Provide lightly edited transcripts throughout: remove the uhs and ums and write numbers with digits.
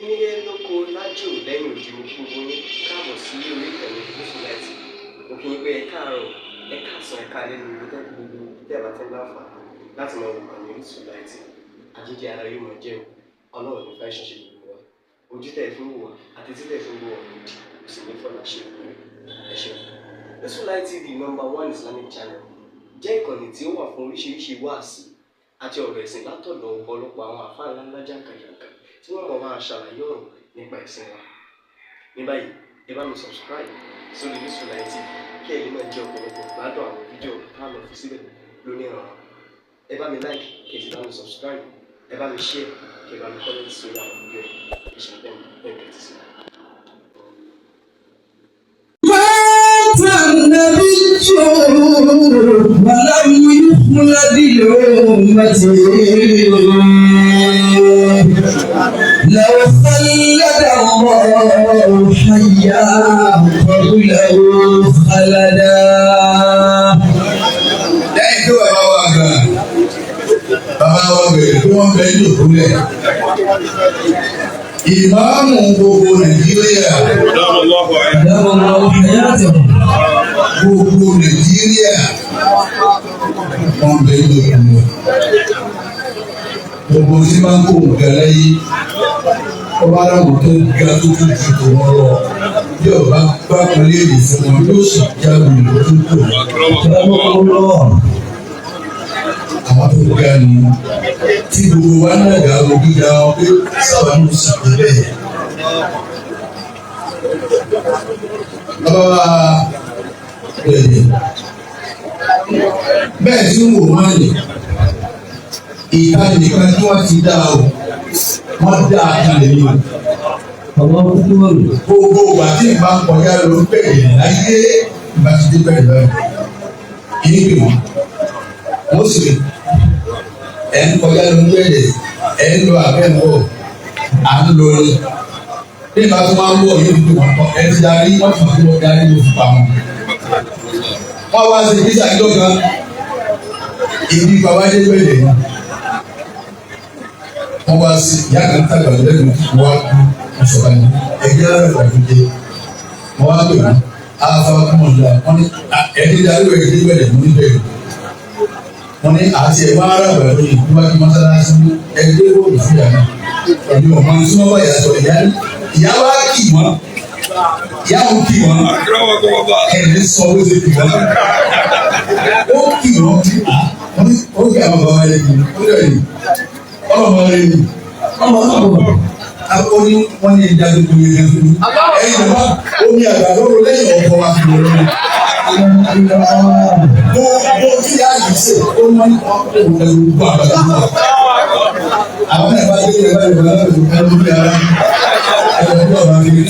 nílé lóko lájò lẹ́yìn òdì mo kí gbogbo yín káàbọ̀ sí orí ìkànnì Orísun. Mo kí yín pé ẹ káàárọ̀ ẹ káàsán ẹ káalẹ́ ní ibi tẹ́lẹ̀ gbogbo tẹ́ bá tẹ́ láǹfààní láti máa wò ìkànnì Orísun. Àjíjẹ ara yóò máa jẹun ọlọ́run ní fẹ́ ṣẹ̀ṣẹ̀ gbogbo wa ojú tẹ̀ fún wò wá àti títẹ̀ fún wò wá lòdì kò sì ní fọ́nà ṣe ẹ ṣeun. Orísun TV #1 Islamic channel jẹ́ ìkànnì tí ó wà fún oríṣiríṣi wáàsí àti ọ̀rọ̀ ẹ̀sìn látọ̀dọ̀ ọ̀pọ̀lọpọ̀ àwọn àfáà ńláńlá jàǹkàjàǹkà tí wọ́n mọ̀ máa ṣàlàyé ọ̀rọ̀ nípa ẹ̀sìn wa. Ní báyìí ẹ bá mi subscribe sórí Orísun TV kí ẹ lè máa jẹ ọ̀pọ̀lọpọ̀ gbádùn àwọn fídíò táwọn fi síbẹ̀ lónìí ọ̀rọ̀. Ẹ bá mi like kí ẹ sì bá mi subscribe, ẹ bá mi share kí ẹ bá mi comment sórí àwọn fídíò yìí kí ṣe bẹ́ẹ̀ bẹ́ẹ̀ ti sí. ولم يخلد لأمته لو خلد الله حيا قبله خلدا. Bàbá wa bẹ̀rẹ̀ tí wọ́n bẹ ní òkúlẹ̀. Ìmáàmù gbogbo Nàìjíríà. Gbogbo Nàìjíríà wọ́n bẹ ní òkúlẹ̀. Gbogbo tí máa ń kó nǹkan lẹ́yìn. Ọba aláwọ̀ tó ga tó tún ju tò wọ́n lọ. Bí ọba bá kan léèrè fún wọn yóò sì jáwé ìlú tó tò. Àwọn tó ga ni tí gbogbo wa náà ga ojú ga wọn pé sábà ń sì pé bẹ́ẹ̀. Bàbá wa bẹ́ẹ̀ tí ń wò wọ́n ní ìta nìkan tí wọ́n ti dá o wọ́n dá a kalẹ̀ ní o. Gbogbo ìgbà tí ìbá ń kọjá ló ń bẹ̀rẹ̀ láyé ìbá ti dé bẹ̀rẹ̀ báyìí. Ìní pè wọ́n. Wọ́n sì ẹ̀ ń kọjá ló ń bẹ̀rẹ̀ ẹ̀ ń lọ abẹ́ ń bọ̀ à ń lọ ní. Bí ìbá tó máa ń bọ̀ yóò fi wọ́n kọ́ ẹ ti darí wọ́n fi wọ́n darí ló fi pamọ́. Wọ́n wá sí ìgbésí àjọ kan ìdí bàbá dé bẹ̀rẹ̀ ni. Wọ́n wá sí ìyá kan tàgbà lẹ́nu wá kú ìṣọ̀kan ní ẹgbẹ́ rẹ̀ pàdé. Wọ́n wá pè wọ́n àfa kúmọ̀ nígbà wọ́n ní ẹni darí wẹ̀ ẹ̀dí bẹ̀rẹ̀ mú ní bẹ̀rẹ̀. Wọ́n ní àti ẹ̀ máa rà bẹ̀rẹ̀ lóyìn tó bá kí mọ́sálásí ní ẹgbẹ́ òòlù fún ìyá náà. Ẹ̀mí ọ̀mọ́ ní súnmọ́ bá yàtọ̀ ìyá wá kì wọ́n. Ìyá ò kì wọ́n. Ẹ̀mí sọ bó ṣe kì wọ́n. Ó kì wọ́n kí ó kì àwọn bàbá rẹ̀ kì ó lè rí. Ọlọ́mọ rẹ̀ ni. Ó ní wọ́n ní ìjà tó tóbi rẹ̀ fún mi. Ẹ̀yin bàbá omi àgbà lọ́rọ̀ lẹ́yìn ọkọ̀ wa fi lọ́rọ̀. Mo kí á yìí ṣe ó ní ọkùnrin ẹ̀rù gbọ́ àgbàdo náà. Àwọn ẹ̀fà tó yẹ báyìí wọ́n lọ́wọ́ ẹ̀rù bí ara ẹ̀rù bí ọ̀rọ̀ àgbẹ̀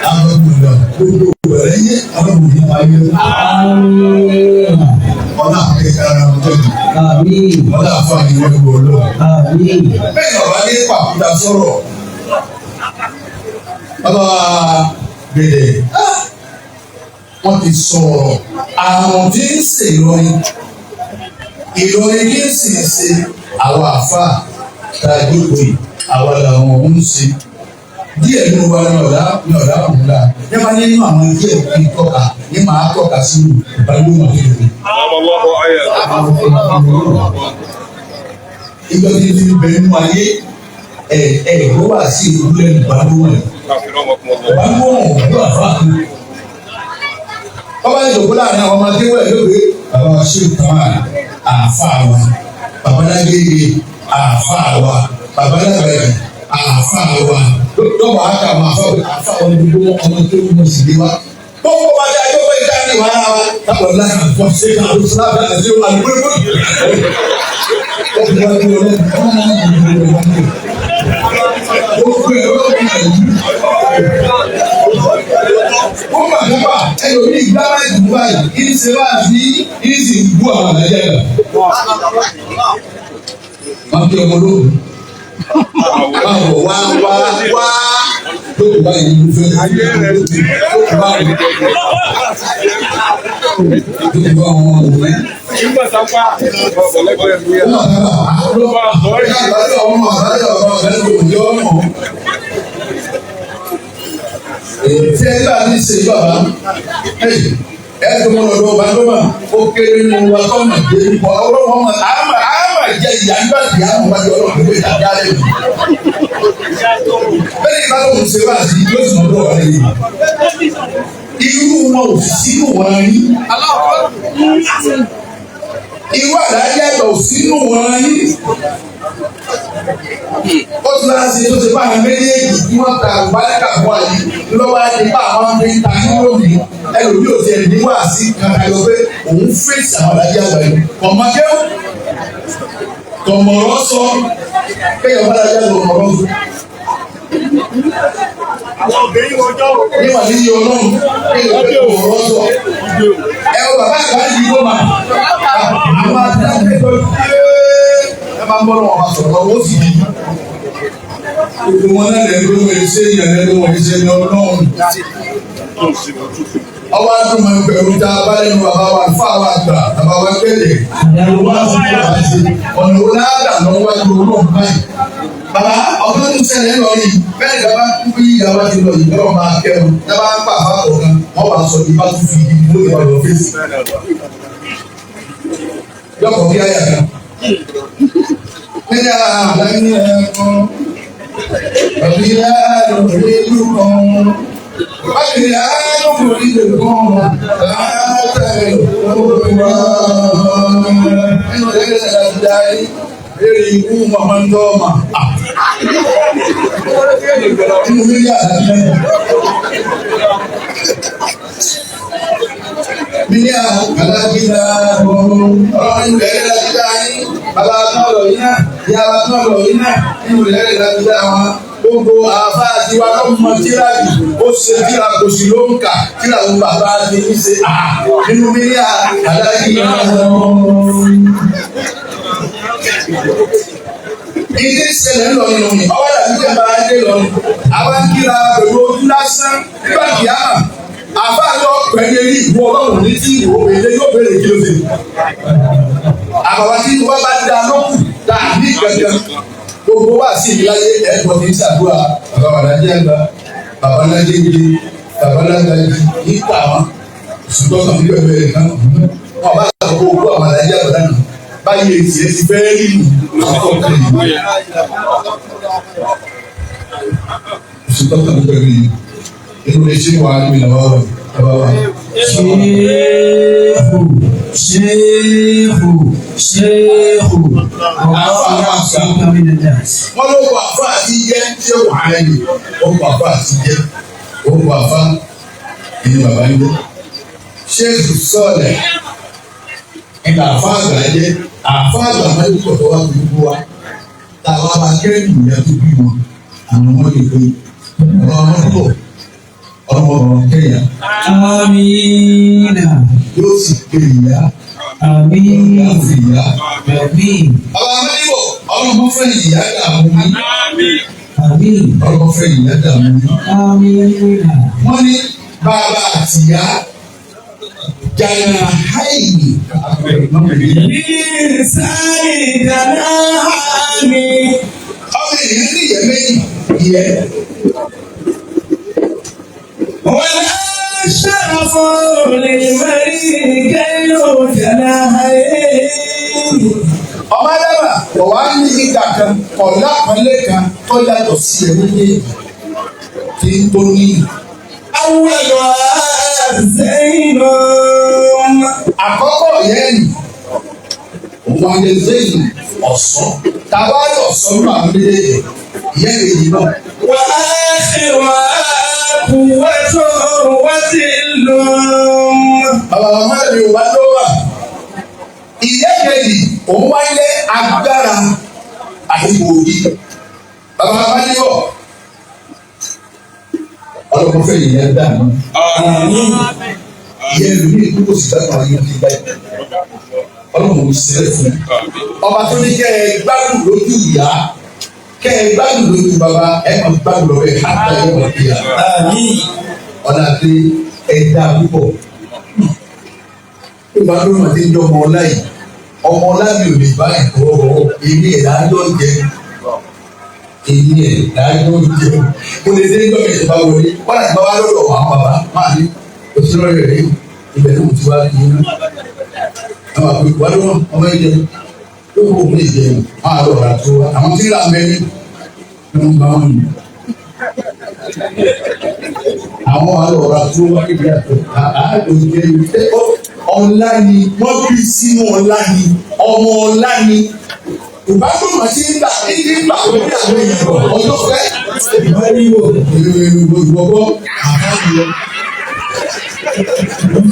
àwọn ọ̀gbọ̀n gbogbo ìbẹ̀rẹ̀ yé àwọn ọ̀gbọ̀n ayé. Ọ̀nà àkẹ́kẹ́ ara wọn tọ́jú. Ọ̀nà àfààní wọn ni wọ́n lọ. Bẹ́ẹ̀ ni ọ̀bá ní pàkúta sọ̀rọ̀. Bàbá bẹ̀rẹ̀ wọ́n ti sọ̀rọ̀ àwọn tí ń ṣe Ìlọrin kí n sì ṣe àwọn àfa tá a jókòó yìí àwa làwọn ń ṣe díẹ̀ nínú wa ní ọ̀dà ọ̀húnla ẹ máa nínú àwọn díẹ̀ kí n tọ́ka ní màá tọ́ka sínú ìbálòpọ̀ kékeré. Ìjọ tí ti bẹ nínú ayé ló wà sí ìdúlẹ̀ ìbálòpọ̀ rẹ̀. Ìbálòpọ̀ ọ̀hún àfa kan. Bàbá ìjọba láàrin àwọn ọmọ akéwà lóde bàbá wa ṣe kàn àfa wa bàbá lágbègbè àfa wa bàbá lágbègbè àfa wa lọ́wọ́ àkà àwọn àfa wọn ní gbogbo ọmọ tó ń bọ̀ sí ilé wa. Gbogbo wa dé ayé wọ́n ìdá ní wàhálà wa lápò láti àfọ̀ ṣe ká ló sọ láti àti ìwà àgbélébó. Gbogbo ẹ̀rọ wọ́n máa dábà ẹlòmíì gbára ìdúgbò báyìí kí n ṣe wá sí kí n sì bú àwọn àlàyé rẹ̀. Máa kí ọmọ lóògùn. Báwo wá lóògùn báyìí ló fẹ́ lóògùn báyìí. Lóògùn bá wọn wọ̀ wẹ́. Ìgbà sápá ọ̀pọ̀lọpọ̀ ẹ̀mí ẹ̀. Ọmọ àbájọ ọmọ àbájọ ọmọ ọ̀rẹ́ ló ń jọ ọmọ. Ṣé ẹ bá mi ṣe bàbá? Ẹ tó mọ lọ́dọ̀ bá lọ́mọ ó kéré nínú wa tó mọ̀ dé nípa ọlọ́wọ́ mọ̀ àmà jẹ ìyá nígbà tí a mọ̀ wájú ọlọ́run ló dá dá lẹ́nu. Bẹ́ẹ̀ni ìbá tó ń ṣe wá sí yóò sì mọ̀ lọ́wọ́ rẹ̀ yìí. Irú wọn ò sínú wọn rí. Irú àdáyé ẹ̀dọ̀ ò sínú wọn rí. Ó ti máa ń ṣe tó ṣe bá àwọn méjèèjì tí wọ́n ta àgbálẹ́kà fún àyè lọ́wọ́ àti bá àwọn ọmọdé ta ní lónìí ẹlòmíì ò tiẹ̀ ní wá sí kankan lọ pé òun fèsì àwọn adájọ́ àgbà yìí kọ̀mọ́kẹ́ kọ̀mọ̀rọ̀ sọ kéèyàn bá adájọ́ àgbà kọ̀mọ̀rọ̀ sọ. Àwọn obìnrin wọjọ́ níwà níyì ọlọ́run kéèyàn bá kọ̀mọ̀rọ̀ sọ. Ẹ wọ bàbá àgbà yìí kó máa àwọn adájọ́ tó dé ẹ máa ń bọ́ lọ́wọ́ máa sọ̀rọ̀ owó sì bí. Gbogbo wọn náà lè ló wọlé sí èèyàn lẹ́nu wọlé sí ẹni ọlọ́run. Ọwọ́ àdúmọ̀ ìbẹ̀rù tá a bá lẹ́nu bàbá wa fún àwọn àgbà bàbá wa kéde. Wọ́n á fún bàbá ṣe ọ̀nà onáàdà lọ́wọ́ wájú olóògùn báyìí. Bàbá ọdún tó ṣẹlẹ̀ lọ yìí bẹ́ẹ̀ ni bàbá kú bí ìyàwó ti lọ yìí lọ́wọ́ máa kẹ́rù. Dábàá ń pa àbábọ̀ kan wọ́n wàá sọ ìbá tún fi ìdìbò ìbàdàn fèsì. Yọkọ̀ bí àyà kan. Nígbà àlàyé ẹ̀kọ́ ọ̀bíyá lórí ìlú kan. Ọ̀bíyá lórí ìlú kan. Látàrí òkúrò nínú ẹgbẹ́ ìdájí eré ikú mọ̀mọ́ ń tọ́ ma. Inú mi yà láti Bíyà alágbèdá ọ̀rọ̀ ìbẹ̀rẹ̀ láti dá yín. Bàbá kan lọ yín náà, ìyá wa kan lọ yín náà, nínú ìbẹ̀rẹ̀ láti dá wọn. Gbogbo àbá àti wa ló mọ tíra yìí, ó ṣe tíra kò sí ló ń kà, tíra ló bàbá ti ń ṣe à. Nínú bíyà alágbèdá ilé ìṣẹ̀lẹ̀ ńlọ nínú mi, ọwọ́ dàbí jẹ́ bá a dé lọ ní. Àwọn ń kíra pẹ̀lú ojú lásán nígbà tí a hàn. Àbá lọ pẹ̀lú eré ìwọ ọlọ́run ní tí ìwọ èlé yóò béèrè kí ló dé. Àbàbà tí wọ́n bá da lókù dàbí gangan. Gbogbo wa sí ìláyé ẹ̀kọ́ ní sàdúrà. Bàbá wà lájẹ́ àgbà, bàbá lájẹ́ ìdí, bàbá lájẹ́ ìdí, nípa wọn. Ṣùgbọ́n kan bí bẹ́ẹ̀ bẹ́ẹ̀ kan. Wọ́n bá sọ̀rọ̀ gbogbo àwọn lájẹ́ àgbà náà. Báyìí èsì ẹ ti fẹ́ rí ọkọ̀ yìí. Ṣùgbọ́n kan bí bẹ́ẹ̀ rí inú lè ṣe wà ní ìlànà wa. Ṣéèfù. Wọ́n ló wà fún àti jẹ́ tí ó wà lẹ́yìn. Ó wà fún àti jẹ́. Ó wà fún ìní bàbá ń jẹ́. Ṣéèfù sọ̀lẹ̀. Ìgbà àfa àgbà jẹ́ àfa àgbà máa ń kọ̀ tó wá gbogbo wa. Táwa bá kẹ́rù ìyá tó bí wọn. Àwọn ọmọ yìí pé ọmọ pọ̀. Ọmọ kẹyà. Amina. Yóò sì kéyà. Amina. Yóò sì yá. Amin. Bàbá Amadíbò, ọlọ́mọ fẹ́ ìyá dààmú mi. Amin. Ọlọ́mọ fẹ́ ìyá dààmú mi. Amina. Wọ́n ní bàbá àti ìyá jàǹdà háìlì. Ìsáyì dáná mi. Ọmọ ènìyàn ní ìyẹn méjì ìyẹn. ولا شرف للمرء كي يجنحين. Ọmọ Adama ọ̀wá ní ìgbà kan ọ̀la àpẹẹlẹ kan tó yàtọ̀ sí ẹni ní tí ń tó ní. Awúlọ̀ àzẹ́yìn. Àkọ́kọ́ yẹn ni òun àti zẹ́yìn ọ̀sán tàbá ọ̀sán náà méjèèjì ìyẹn èyí náà. Wà á ṣe wà á kú wẹ́tọ̀ wẹ́tì lọ. Bàbá màmá mi ò wá ló wà. Ìyẹn kejì òun wáyé agbára àti òbí. Bàbá màmá ní bọ̀. Ọlọ́mọ fẹ́ ìyẹn dànù. Ìyẹn lórí ìdúró sí dáná ayé ní báyìí. Ọlọ́mọ ò sílẹ̀ fún mi. Ọba tó ní kẹ́ ẹ gbádùn lójú ìyá. Kẹ́ ẹ gbádùn lójú bàbá ẹ kàn gbádùn lọ́wọ́ ẹ̀ káàkiri ẹ̀ wọ̀ ìyá. Ọ̀nà àti ẹ̀dá púpọ̀. Ìgbà tó máa ti ń jọ ọmọ ọlá yìí. Ọmọ ọlá mi ò lè bá ẹ̀kọ́ ọ̀rọ̀ èmi ẹ̀dá lọ jẹ. èyí ẹ̀ dájú ìjẹun mo lè dé gbọ́dọ̀ ìjọba wọlé wọ́n àti bàbá lọ́dọ̀ àwọn bàbá máa ní òṣèlú rẹ̀ ibẹ̀ ló ti wá ní iná àwọn àpèkù wá lọ́wọ́ ọmọ ìjẹun ló kó òun ìjẹun máa lọ rà tó wa àwọn tí ń ra mẹ́rin ló ń bá wọn nù àwọn wà lọ rà tó wá níbi àtọ̀ àádọ́jẹ́ ìwé ọ̀la ni wọ́n bí sínú ọ̀la ni ọmọ ọ̀la ni ìbátan máa ti ń gbà ní ìgbà tó ní àwọn èèyàn ọjọ́ fẹ́ ìbáníwò ìgbọ̀gbọ́ àbáyọ.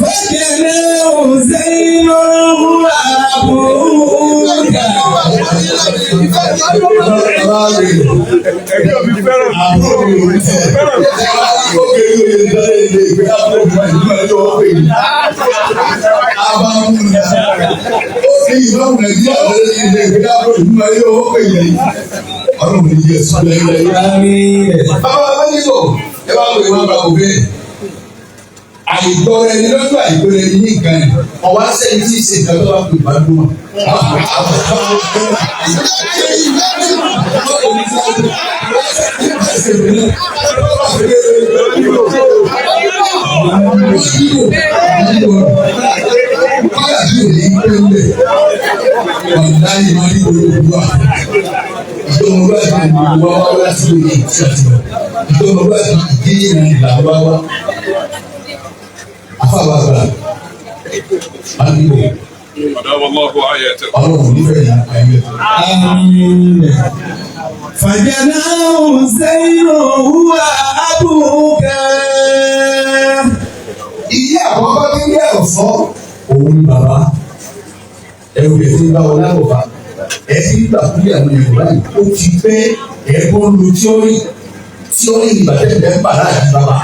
Fẹ́kẹ̀lẹ́ òsèlú àbúrúkà. Ẹgbẹ́ mi fẹ́ràn. Ọlọ́run ní yẹ sọ lẹ́yìn. Bàbá bá nílò ẹ bá wọlé wọn bá wọ bẹ́ẹ̀. Àìgbọ́ ẹni lọ́jọ́ àìgbọ́ ẹni ní nǹkan ẹ̀ ọ̀wá sẹ́yìn tí ìṣe ìgbà tó bá pè bá dùn wọn. Ọ̀dáyé máa ní olùdúwà. Ìjọba àti ìwà wá láti lè ní ìṣàtìmọ̀. Ìjọba àti ìdíyẹ ní ìlànà wá. Afábàbà Àbíbò. Ọlọ́run nífẹ̀ẹ́ yà ayé. Fàjànà òsèlú àbúrúkà. Iye àkọ́kọ́ tí ní ẹ̀fọ́ òun ni bàbá. Ẹ̀rù yẹn ti ń bá wọn lábọ̀bá. Ẹ ti ń gbà fún àwọn èèyàn báyìí. Ó ti pẹ́ ẹ̀gbọ́n lu tíọ́rì ìbàdàn bẹ́ẹ̀ bàrà àti bàbá.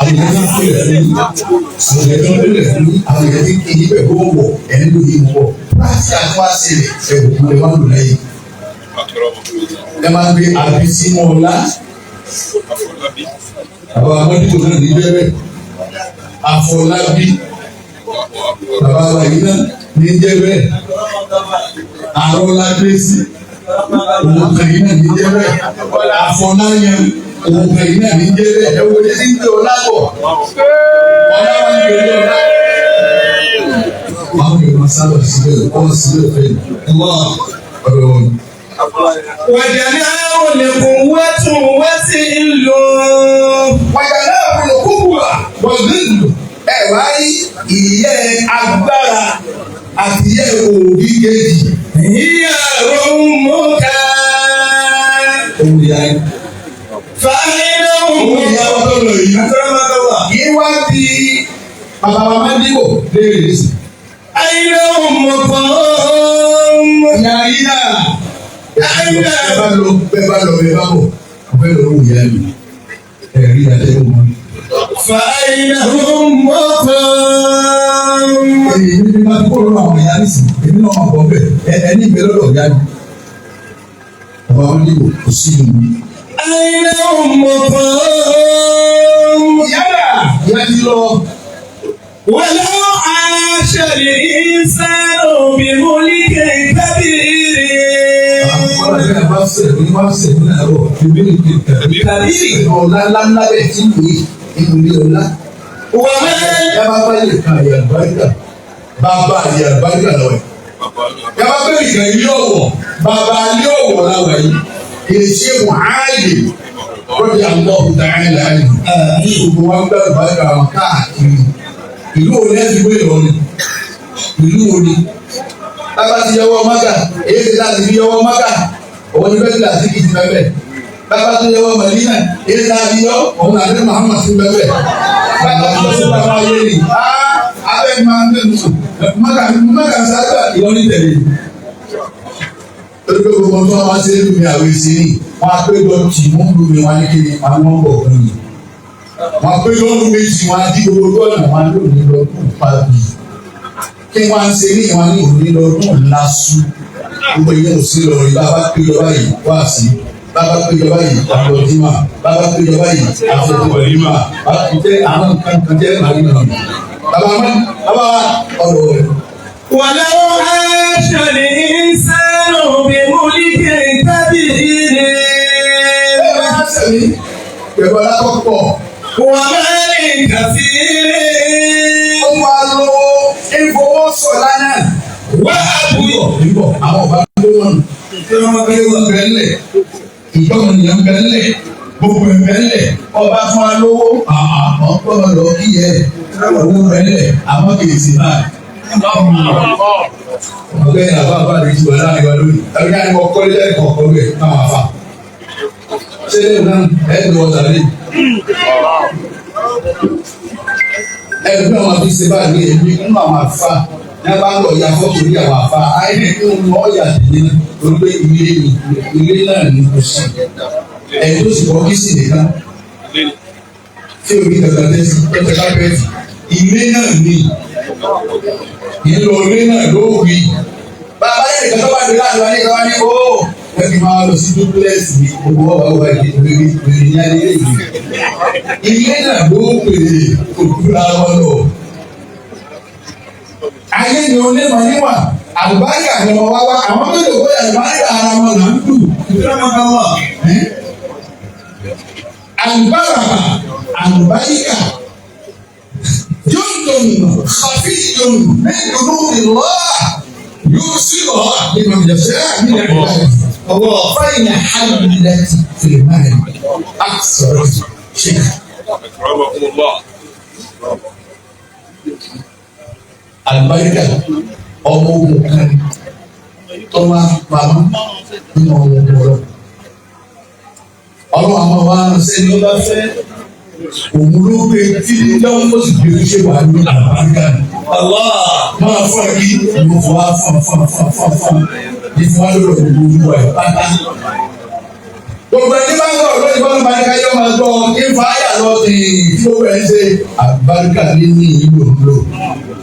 Àwọn èèyàn ti ń pè é lẹ́yìn. Àwọn èèyàn ti ń pè é lẹ́yìn. Àwọn èèyàn ti ń kéde bẹ́ẹ̀ bó wọ̀ ẹni ló yẹ wọ̀. Láti àtúwá sílẹ̀ ẹ̀rù kúlẹ̀ máa ń lò lẹ́yìn. Ẹ máa ń gbé àbí sínú ọlá. Àwọn amọ́dúnkọ̀ náà ní bẹ́ẹ̀ Àfọlábí. Bàbá wa yìí náà ní jẹ́ bẹ́ẹ̀. Àrọ́lágbèsì. Òun kan yìí náà ní jẹ́ bẹ́ẹ̀. Àfọláyẹn. Òun kan yìí náà ní jẹ́ bẹ́ẹ̀. Ẹ wo ní sí ń gbé ọlá bọ̀. Ọlá wa ń gbé ọlá. Wọ́n á gbé wọn sábà síbẹ̀ kọ́ síbẹ̀ fẹ́ yìí. Ọ̀dọ̀ wọn. Wàjànà olùkùnwẹ́tù wẹ́tì ńlò. Wàjànà olùkùnwà wọ̀lúùlù ẹ̀ wá rí ìyẹ́ agbára àti ìyẹ́ òbí kejì. Ìyá òmùká. Òun yà á. Fàáyínà òmùká. Òun yà á tọ́lọ̀ yìí. Kí wá di bàbá wa máa dìbò léèrè sí. Àyínà òmùká. Ìyá yìí náà. Bẹ́ẹ̀ bá lọ bẹ́ẹ̀ bá bọ̀ ọ̀fẹ́ lọ wù yá mi. Ẹ̀rí àtẹ̀wò mọ́. Fàáyínà òmùká. Èyí ni máa kó lọ́wọ́ àwọn ìyá mi sí. Èmi náà máa bọ̀ bẹ́ẹ̀. Ẹni ìgbẹ́ lọ́dọ̀ ìyá mi. Bàbá wọn dìbò kò sí ìlú. Àyínà òmùká. Ìyá ti lọ. ولو عاش الإنسان بملك كبير Ọ̀la ńláńlá bẹ́ẹ̀ tí ń wòye ìwúlé ọ̀la. Yàrá bá lè ka àyàbáríkà, bàbá àyàbáríkà lọ ẹ̀. Yàrá bá lè ka ilé ọ̀wọ̀, bàbá ilé ọ̀wọ̀ làwà yìí. Èsì wàhálì lọ́dí àwọn ọ̀dà ẹ̀dá ẹ̀. Gbogbo wa gbà àyàbáríkà wọn káàkiri. Ìlú wo ni ẹ ti gbé ìrọ̀lẹ́? Ìlú wo ni? Bàbá ti yọwọ́ Mákà, èyí ti láti fi yọwọ́ Mákà, òun ni bẹ́ẹ̀ láti kìí ti bẹ́ẹ̀. Bàbá ti yọwọ́ Màdínà, èyí ti láti yọ, òun àti Muhammad ti bẹ́ẹ̀. Bàbá ti yọ bàbá ayé ni, abẹ́ máa ń bẹ̀rù sùn. Mákà sábà ìwọ́n ní tẹ̀lé. Torí pé gbogbo tó wá sí ìlú mi àwọn èsì ni, wọ́n á pé lọ tì mú ìlú mi wá ní kíni, àwọn ọmọ ọ̀gbọ́n mi. Wọ́n á pé lọ́dún méjì wọ́n á dí gbogbo ọ̀nà wọn lónìí lọ́dún pàbí. Kí wọ́n á ṣe ní ìwọ̀n ní òní lọ́dún lásù. Gbogbo ìyẹn ò sí lọ rí bàbá pé lọ́wọ́ yìí wá sí. Bàbá pé lọ́wọ́ yìí àlọ́dúnmá. Bàbá pé lọ́wọ́ yìí àfọ̀dúnmá. Bàbá jẹ́ àwọn nǹkan jẹ́ màrínà. Bàbá wa ọ̀rọ̀ rẹ̀. ولو عاش الإنسان بملك كبير ní pẹ̀lú alákọ̀ọ́pọ̀. ومال كثير Ó máa lo ìfowósọ̀ lánàá. وأبوه Níbọ̀ àwọn ọba tó wọ̀n tí wọ́n máa gbé wọn bẹ́ẹ̀lẹ̀. Ìjọba ènìyàn bẹ́ẹ̀lẹ̀. Gbogbo bẹ́ẹ̀lẹ̀. Ọba fún wa lówó. Àwọn gbọ́dọ̀ lọ kí ẹ. Owó bẹ́ẹ̀lẹ̀. Àmọ́ kì í sì máa. Ọ̀gá yẹn àbá àbá rẹ̀ ti wà láàrin wa lónìí. Tàbí ká ní wọ́n kọ́lé lẹ́yìn kọ̀ọ̀kan bẹ̀ káwọn àfà. Ṣé lè náà ẹ̀ẹ́dùn ọ̀tà lé? Ẹ̀ẹ́dùn náà máa fi ṣe báyìí èmi nínú àwọn àfà. Ní a bá ń lọ ya fọ́tò ní àwọn àfà. Àìní kí wọ́n mọ ọ̀yà tèmi náà lórí pé ilé náà ní kò sí. Ẹ̀yin tó sì kọ́ kí sì nìkan. Tí o ní kankan tẹ́sí tẹ́tẹ́ kápẹ́ẹ̀tì. Ilé náà ní. Ìlò ilé náà ló wí. Bàbá yẹn nìkan tó bá dé láti wá ní ìjọba ní o. Ẹbí máa lọ sí duplex ní owó ọba ìdílé ní alẹ́ ìlú. Ilé náà ló pèrè òkúra wọn lọ. Ayé ni o lé mọ níwà. Àlùbáríkà ni wọn wá wá. Àwọn tó lè wọ àlùbáríkà ara wọn là ń dùn. Ìtura máa bá wà. Àlùbáríkà. جند خفي من جنود الله يرسلها لمن يشاء من عباده الله فإن حلت في المال أكثر شيء. أكرمكم الله. Àlùbáríkà ọmọ ogun kan tó máa pamọ́ nínú ọmọ ogun rẹ̀. Ọlọ́run àwọn wa sẹ́ni ó bá fẹ́. Òun ló gbé tí dáwọn ó sì gbé ṣé wà ní àlùbáríkà ni. Máa fọ́ ẹbí ìlú fún wa fún ní fún wa lórí òkú olúwa ẹ̀ pátá. Gbogbo ẹni bá ń sọ̀rọ̀ lórí bọ́lá àlùbáríkà yóò máa gbọ́ kí n fa àyà lọ sí tí ó bẹ̀rẹ̀ ṣe àlùbáríkà ní ìlú òǹlò.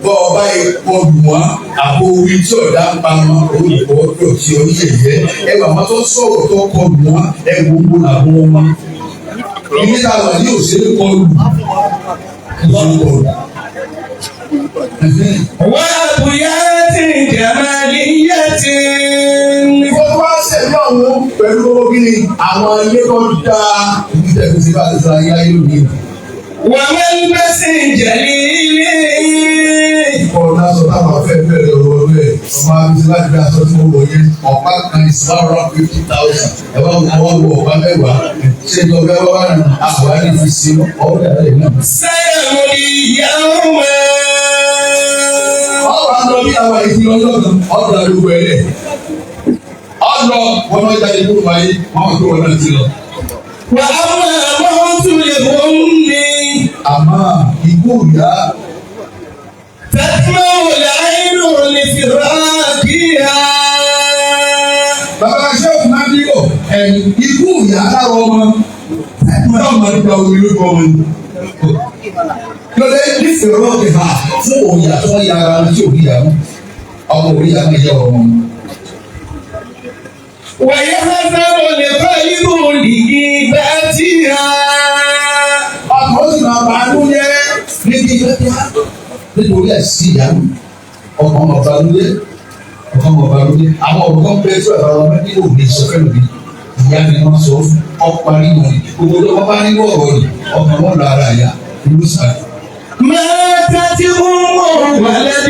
Bọ́ ọba ìpọ̀ lù wọ́n àpò orí tí ọ̀dà ń pa wọn olùkọ́ tó ti oríṣiríṣi ẹgbàá wọn tó sọ̀rọ̀ tó kọ lù wọ́n ẹ̀wọ̀n gbogbo làwọn wọn. Ilé tá a wà ní òṣèré kọlù. وأبيات جمالية. Ìfowópamọ́ wá sẹ̀mí ọ̀hún pẹ̀lú obìnrin àwọn ilé tó dáa ní tẹ̀sí bá ti sọ ayé ayé òní. وملبس جليل. Ọ̀nà aṣọ táwọn afẹ́ bẹ̀rẹ̀ ọ̀rọ̀ bẹ́ẹ̀. Ọmọ abisí láti bí aṣọ tí mo wọ̀ yẹn ọ̀pá kan is around 50,000. Ẹ bá wọ ọ̀pá mẹ́wàá. Ṣé ìjọba ẹ bá wà ní àbúrò ní fi sí ọ̀rọ̀ ẹ̀rọ náà? سيمضي يوما. Ọ̀rọ̀ àná bí àwọn ìdí ọjọ́ kan ọ̀dọ̀ àdúgbò ẹ̀rẹ̀. Ọ̀dọ̀ wọn máa jáde kúrò wáyé wọn kò wọn náà ti lọ. وأما موت الأم Àmọ́ ikú ìyá تدمع العين لفراقها. bàbá sẹ́wọ̀n máa ń dìbò ikú ìyá lára ọmọ náà máa ń gba omi lójú ọmọ ni. Lọ́dẹ nífẹ̀ẹ́ rọ́ọ̀kì ha fún òyà tó ń yára tí ò yíyá ọmọ òrí yá ní ìyá ọmọ. ويحذر القلب لغيبتها. Ọmọ ó sì máa bá a lóye níbi ìgbẹ́jà nítorí ẹ̀sìn ìyá mi. Ọmọ ọba lóye àwọn ọ̀rọ̀ kan bẹ́ẹ̀ tí ọ̀rọ̀ ọmọ ní òde sọ́kẹ́ lòdì ìyá mi wọ́n sọ fún ọparí wọn ni gbogbo tó wọ́n bá ní wọ̀rọ̀ ni ọkàn wọn lọ ara ìyá ìlú sáré. ماتت أم ولد.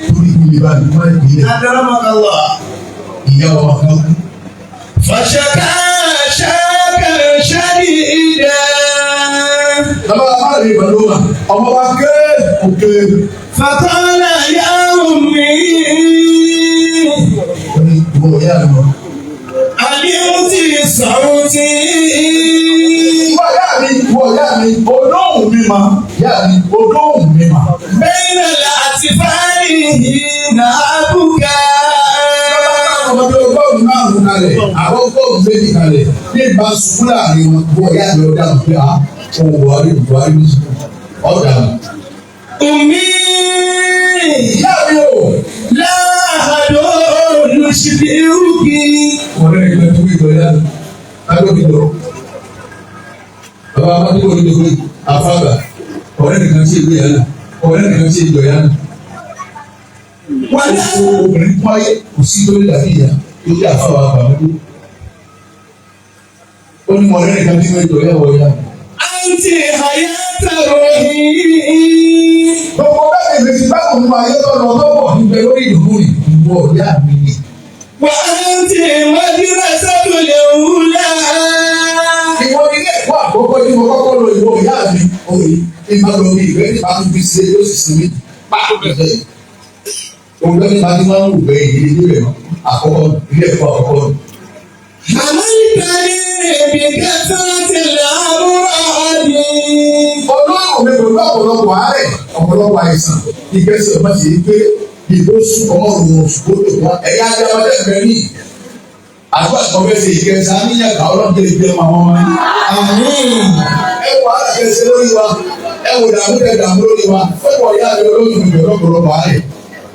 Torí ìlú ìbá mi máa ń gbé ìyá ọmọ kan kú. فشكى شكا شديدا. Bàbá wa rí ìbàdàn ọmọ wa ké òkè. فقال يا أمي Wọ́n ní ìwọ ìyá mi. علمت صوتي. Ìwọ ìyá mi olóhùn mi mà. Ìyá mi olóhùn mi mà. بين الأطفال حين أبكى. Ọmọdé ọgọ́rùn-ún márùn-ún kalẹ̀, àwọn ọgọ́rùn-ún méjì kalẹ̀, ní ìbá sùkúl láàrin wọn, ìwọ ìyá mi ọ̀dà pé a ohun Buhari ní sùkúl. Ọ̀dà mi. أمي Ìyá mi o. لا أحد يشبهك. Ọ̀rẹ́ ìgbẹ́ tó gbé ìgbẹ́ yára. Lágbègbè lọ. Bàbá Amadu wọlé ní ìgbẹ́ àfàgbà. Ọ̀rẹ́ nìkan tí ìgbẹ́ yára. Ọ̀rẹ́ nìkan tí ìgbẹ́ yára. Wọ́n ní obìnrin pààyè kò sí tó lè dàbí ìyá tó yẹ àfàwà àbàmọ́dé. ó ní mọ̀lẹ́ nìkan tí wọ́n jọ yẹ̀wò ya. Àǹtí àyàtà ròyìn. Gbogbo bẹ́ẹ̀ ni ti bá òun ayé tó lọ lọ́wọ́ níbẹ̀ lórí ìlú ìwọ ìyá mi ni. Wà á ti mọ́dúnrà sọ́kùnlé òwúlà. Ìwọ ilé ẹ̀kọ́ àkọ́kọ́ tí mo kọ́kọ́ lọ ìwọ ìyá mi. Oye, ìgbà lọ bí ìwé nípa tó fi ṣe yóò sì sinmi. Pàtó bẹ̀rẹ̀. Òun lọ́ni máa ti máa ń wù bẹ́ẹ̀ yìí nílé rẹ̀ àkọ́kọ́ ilé ẹ̀kọ́ àkọ́kọ́. Àmọ́ nípa ní èmi kẹta ti làárọ̀ ni. Ọlọ́run mi pẹ̀lú ọ̀pọ̀lọpọ̀ àárẹ̀ ọ̀pọ̀lọpọ̀ àìsàn ìgbésẹ̀ ọmọ sì ń gbé ìbò sùn ọmọ òun ṣùgbọ́n tó wá ẹ̀yà adáwọ̀dé mẹ́rin àdúrà tó fẹ́ ṣe ìkẹsà níyàgá ọlọ́dún lè gbé ọmọ àwọn ọmọ yìí. Ẹ wọ àlàkẹsẹ lórí wa ẹ wò dààmú lórí wa ẹ wọ ìyá rẹ olóyún mi pẹ̀lú ọ̀pọ̀lọpọ̀ àárẹ̀.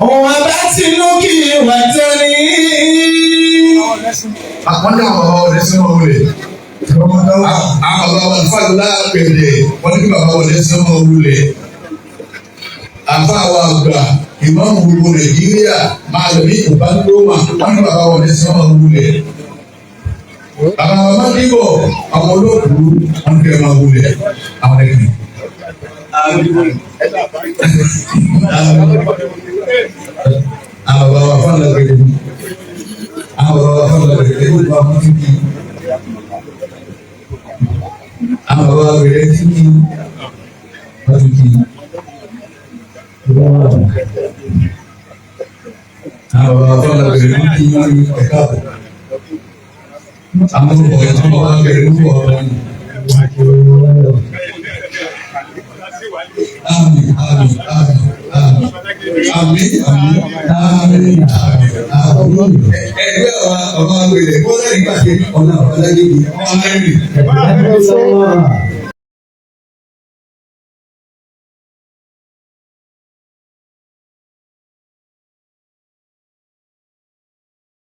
Òun àbá ti ló kí ìwà tẹ́lẹ̀. Àpọ́nlé àwọn bàbá wọlé sínú òwúlẹ̀. Àwọn bàbá wọn fàlùlá pẹ̀lẹ́ wọ́n ní kí bàbá wọlé sínú òwúlẹ̀. Àfa àwọn àgbà ìmáàmù gbogbo Nàìjíríà máa lọ ní ìbánidọ́mà wọ́n ní bàbá wọlé sínú òwúlẹ̀. Bàbá wọn máa dìbò àwọn olóòkú wọn kẹ́ máa wúlẹ̀ àwọn ẹ̀kẹ́. Àwọn bàbá wọn fàlùlá pẹ̀lẹ́. Àwọn bàbá wọn fàlùlá pẹ̀lẹ́ wọ́n bá wọn kíkì. Àwọn bàbá wọn pẹ̀lẹ́ kíkì. Wọ́n kíkì. Àwọn bàbá wọn fàlùlá pẹ̀lẹ́ kíkì wọ́n ní ẹ̀ka àbọ̀. Àwọn bàbá wọn pẹ̀lẹ́ kíkì wọ́n ní. Àmín, àmín, àmín, àmín, àmín, àmín, àmín. Ẹgbẹ́ ọba àgbèrè kọ́lá ìgbà tí ọ̀nà ọ̀làdé yìí ọ̀nà ẹ̀rì.